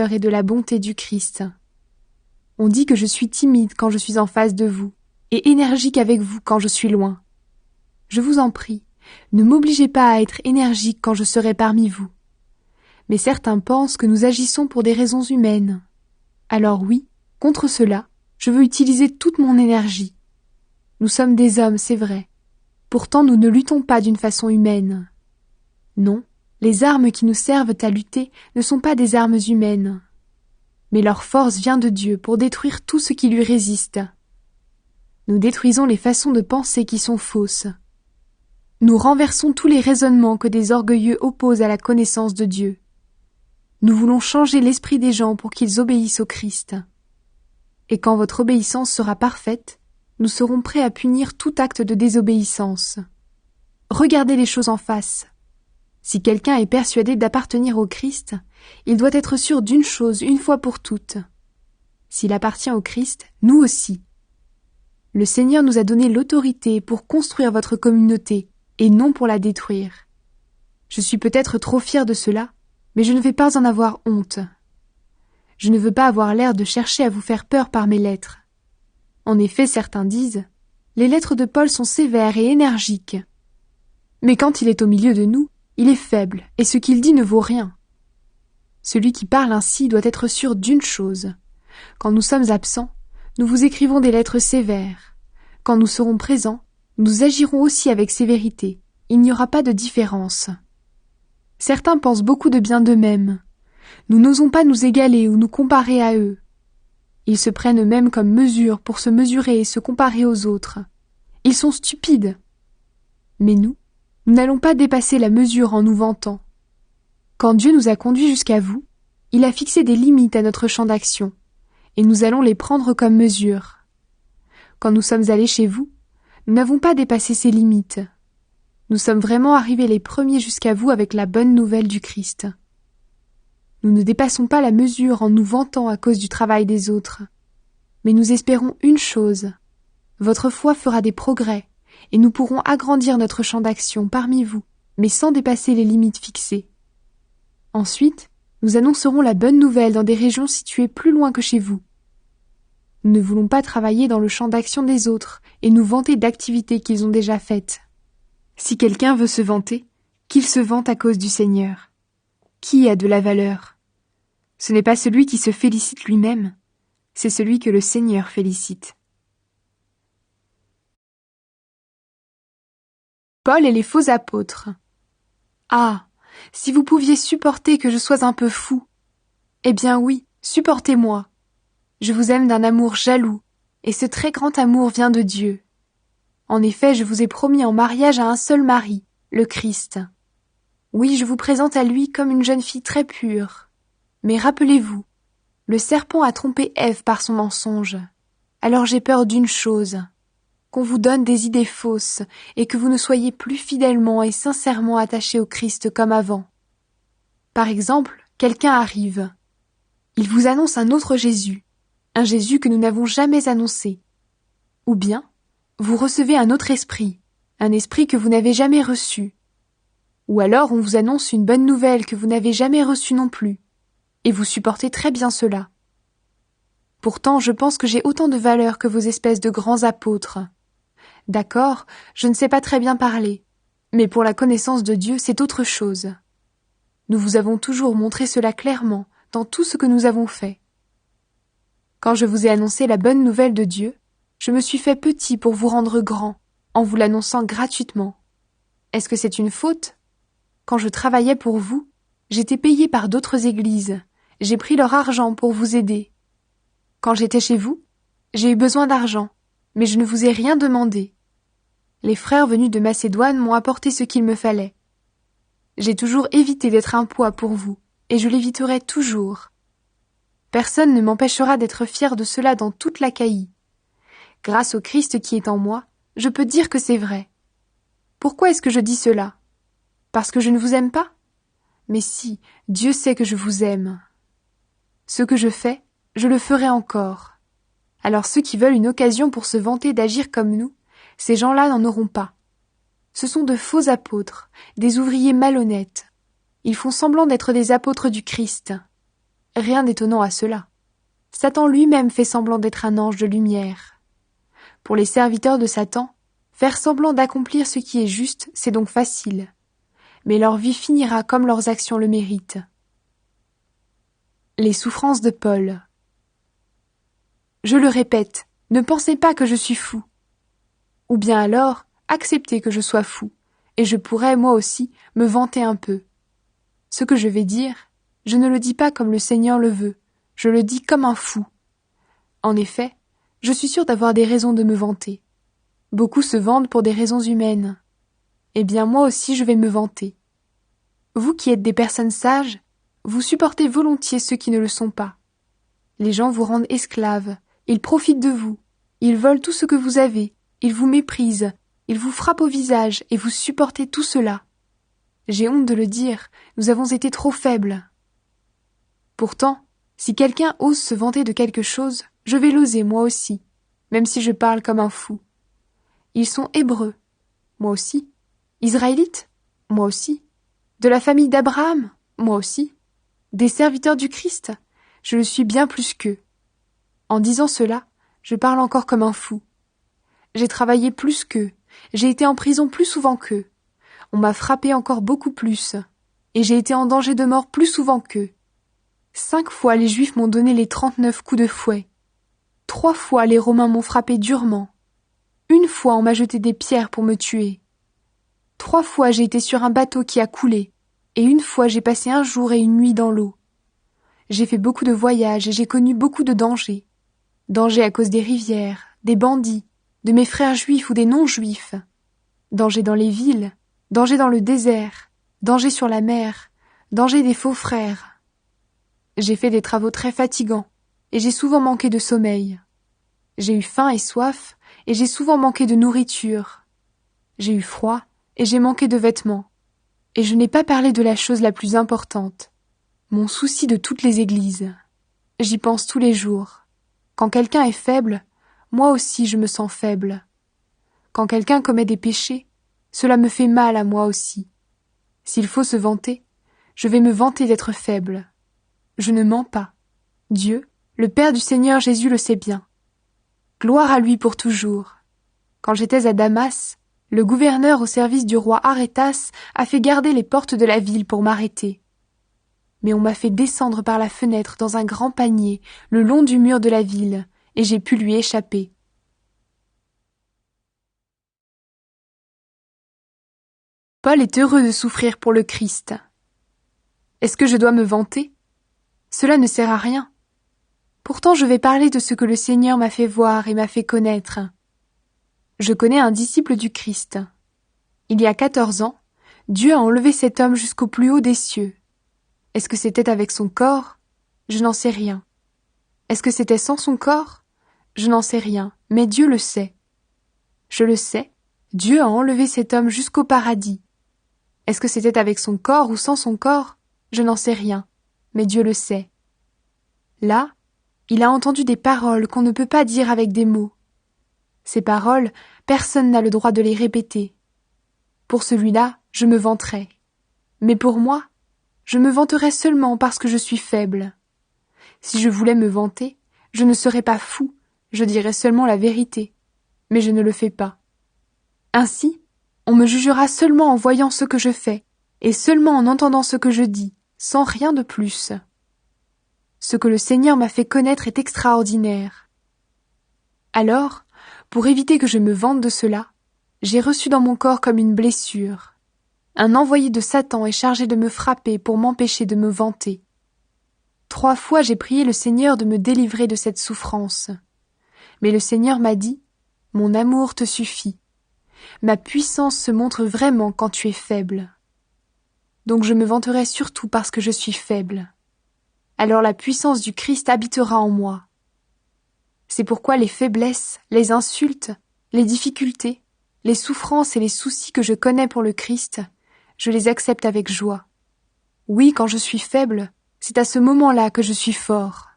et de la bonté du Christ. On dit que je suis timide quand je suis en face de vous, et énergique avec vous quand je suis loin. Je vous en prie, ne m'obligez pas à être énergique quand je serai parmi vous. Mais certains pensent que nous agissons pour des raisons humaines. Alors oui, contre cela, je veux utiliser toute mon énergie. Nous sommes des hommes, c'est vrai. Pourtant nous ne luttons pas d'une façon humaine. Non, les armes qui nous servent à lutter ne sont pas des armes humaines. Mais leur force vient de Dieu pour détruire tout ce qui lui résiste. Nous détruisons les façons de penser qui sont fausses. Nous renversons tous les raisonnements que des orgueilleux opposent à la connaissance de Dieu. Nous voulons changer l'esprit des gens pour qu'ils obéissent au Christ. Et quand votre obéissance sera parfaite, nous serons prêts à punir tout acte de désobéissance. Regardez les choses en face. Si quelqu'un est persuadé d'appartenir au Christ, il doit être sûr d'une chose une fois pour toutes. S'il appartient au Christ, nous aussi. Le Seigneur nous a donné l'autorité pour construire votre communauté et non pour la détruire. Je suis peut-être trop fier de cela, mais je ne vais pas en avoir honte. Je ne veux pas avoir l'air de chercher à vous faire peur par mes lettres. En effet, certains disent « Les lettres de Paul sont sévères et énergiques. » Mais quand il est au milieu de nous, il est faible et ce qu'il dit ne vaut rien. Celui qui parle ainsi doit être sûr d'une chose. Quand nous sommes absents, nous vous écrivons des lettres sévères. Quand nous serons présents, nous agirons aussi avec sévérité. Il n'y aura pas de différence. Certains pensent beaucoup de bien d'eux-mêmes. Nous n'osons pas nous égaler ou nous comparer à eux. Ils se prennent eux-mêmes comme mesure pour se mesurer et se comparer aux autres. Ils sont stupides. Mais nous n'allons pas dépasser la mesure en nous vantant. Quand Dieu nous a conduits jusqu'à vous, il a fixé des limites à notre champ d'action, et nous allons les prendre comme mesure. Quand nous sommes allés chez vous, nous n'avons pas dépassé ces limites. Nous sommes vraiment arrivés les premiers jusqu'à vous avec la bonne nouvelle du Christ. Nous ne dépassons pas la mesure en nous vantant à cause du travail des autres. Mais nous espérons une chose. Votre foi fera des progrès, et nous pourrons agrandir notre champ d'action parmi vous, mais sans dépasser les limites fixées. Ensuite, nous annoncerons la bonne nouvelle dans des régions situées plus loin que chez vous. Nous ne voulons pas travailler dans le champ d'action des autres et nous vanter d'activités qu'ils ont déjà faites. Si quelqu'un veut se vanter, qu'il se vante à cause du Seigneur. Qui a de la valeur? Ce n'est pas celui qui se félicite lui-même, c'est celui que le Seigneur félicite. Paul et les faux apôtres. Ah, si vous pouviez supporter que je sois un peu fou. Eh bien oui, supportez-moi. Je vous aime d'un amour jaloux, et ce très grand amour vient de Dieu. En effet, je vous ai promis en mariage à un seul mari, le Christ. Oui, je vous présente à lui comme une jeune fille très pure. Mais rappelez-vous, le serpent a trompé Ève par son mensonge. Alors j'ai peur d'une chose, qu'on vous donne des idées fausses et que vous ne soyez plus fidèlement et sincèrement attachés au Christ comme avant. Par exemple, quelqu'un arrive. Il vous annonce un autre Jésus, un Jésus que nous n'avons jamais annoncé. Ou bien, vous recevez un autre esprit, un esprit que vous n'avez jamais reçu. Ou alors on vous annonce une bonne nouvelle que vous n'avez jamais reçue non plus, et vous supportez très bien cela. Pourtant, je pense que j'ai autant de valeur que vos espèces de grands apôtres. D'accord, je ne sais pas très bien parler, mais pour la connaissance de Dieu, c'est autre chose. Nous vous avons toujours montré cela clairement dans tout ce que nous avons fait. Quand je vous ai annoncé la bonne nouvelle de Dieu, je me suis fait petit pour vous rendre grand, en vous l'annonçant gratuitement. Est-ce que c'est une faute? Quand je travaillais pour vous, j'étais payé par d'autres églises. J'ai pris leur argent pour vous aider. Quand j'étais chez vous, j'ai eu besoin d'argent, mais je ne vous ai rien demandé. Les frères venus de Macédoine m'ont apporté ce qu'il me fallait. J'ai toujours évité d'être un poids pour vous, et je l'éviterai toujours. Personne ne m'empêchera d'être fier de cela dans toute l'Achaïe. Grâce au Christ qui est en moi, je peux dire que c'est vrai. Pourquoi est-ce que je dis cela? Parce que je ne vous aime pas? Mais si, Dieu sait que je vous aime. Ce que je fais, je le ferai encore. Alors ceux qui veulent une occasion pour se vanter d'agir comme nous, ces gens-là n'en auront pas. Ce sont de faux apôtres, des ouvriers malhonnêtes. Ils font semblant d'être des apôtres du Christ. Rien d'étonnant à cela. Satan lui-même fait semblant d'être un ange de lumière. Pour les serviteurs de Satan, faire semblant d'accomplir ce qui est juste, c'est donc facile. Mais leur vie finira comme leurs actions le méritent. Les souffrances de Paul. Je le répète, ne pensez pas que je suis fou. Ou bien alors, acceptez que je sois fou, et je pourrais, moi aussi, me vanter un peu. Ce que je vais dire, je ne le dis pas comme le Seigneur le veut, je le dis comme un fou. En effet, je suis sûr d'avoir des raisons de me vanter. Beaucoup se vantent pour des raisons humaines. Eh bien, moi aussi je vais me vanter. Vous qui êtes des personnes sages, vous supportez volontiers ceux qui ne le sont pas. Les gens vous rendent esclaves, ils profitent de vous, ils volent tout ce que vous avez, ils vous méprisent, ils vous frappent au visage et vous supportez tout cela. J'ai honte de le dire, nous avons été trop faibles. Pourtant, si quelqu'un ose se vanter de quelque chose, je vais l'oser moi aussi, même si je parle comme un fou. Ils sont hébreux, moi aussi. Israélites, moi aussi. De la famille d'Abraham, moi aussi. Des serviteurs du Christ, je le suis bien plus qu'eux. En disant cela, je parle encore comme un fou. J'ai travaillé plus qu'eux, j'ai été en prison plus souvent qu'eux. On m'a frappé encore beaucoup plus, et j'ai été en danger de mort plus souvent qu'eux. 5 fois les Juifs m'ont donné les 39 coups de fouet. 3 fois les Romains m'ont frappé durement. 1 fois on m'a jeté des pierres pour me tuer. 3 fois j'ai été sur un bateau qui a coulé, et 1 fois j'ai passé un jour et une nuit dans l'eau. J'ai fait beaucoup de voyages et j'ai connu beaucoup de dangers. Danger à cause des rivières, des bandits, de mes frères juifs ou des non-juifs. Danger dans les villes, danger dans le désert, danger sur la mer, danger des faux frères. J'ai fait des travaux très fatigants et j'ai souvent manqué de sommeil. J'ai eu faim et soif et j'ai souvent manqué de nourriture. J'ai eu froid et j'ai manqué de vêtements. Et je n'ai pas parlé de la chose la plus importante, mon souci de toutes les églises. J'y pense tous les jours. Quand quelqu'un est faible, moi aussi je me sens faible. Quand quelqu'un commet des péchés, cela me fait mal à moi aussi. S'il faut se vanter, je vais me vanter d'être faible. Je ne mens pas. Dieu, le Père du Seigneur Jésus le sait bien. Gloire à lui pour toujours. Quand j'étais à Damas, le gouverneur au service du roi Arétas a fait garder les portes de la ville pour m'arrêter. Mais on m'a fait descendre par la fenêtre dans un grand panier le long du mur de la ville, et j'ai pu lui échapper. Paul est heureux de souffrir pour le Christ. Est-ce que je dois me vanter? Cela ne sert à rien. Pourtant je vais parler de ce que le Seigneur m'a fait voir et m'a fait connaître. Je connais un disciple du Christ. Il y a 14 ans, Dieu a enlevé cet homme jusqu'au plus haut des cieux. Est-ce que c'était avec son corps? Je n'en sais rien. Est-ce que c'était sans son corps? Je n'en sais rien, mais Dieu le sait. Je le sais, Dieu a enlevé cet homme jusqu'au paradis. Est-ce que c'était avec son corps ou sans son corps? Je n'en sais rien, mais Dieu le sait. Là, il a entendu des paroles qu'on ne peut pas dire avec des mots. Ces paroles, personne n'a le droit de les répéter. Pour celui-là, je me vanterai. Mais pour moi, je me vanterai seulement parce que je suis faible. Si je voulais me vanter, je ne serais pas fou, je dirais seulement la vérité. Mais je ne le fais pas. Ainsi, on me jugera seulement en voyant ce que je fais, et seulement en entendant ce que je dis, sans rien de plus. Ce que le Seigneur m'a fait connaître est extraordinaire. Alors, pour éviter que je me vante de cela, j'ai reçu dans mon corps comme une blessure. Un envoyé de Satan est chargé de me frapper pour m'empêcher de me vanter. 3 fois j'ai prié le Seigneur de me délivrer de cette souffrance. Mais le Seigneur m'a dit, « Mon amour te suffit. Ma puissance se montre vraiment quand tu es faible. » Donc je me vanterai surtout parce que je suis faible. Alors la puissance du Christ habitera en moi. C'est pourquoi les faiblesses, les insultes, les difficultés, les souffrances et les soucis que je connais pour le Christ, je les accepte avec joie. Oui, quand je suis faible, c'est à ce moment-là que je suis fort.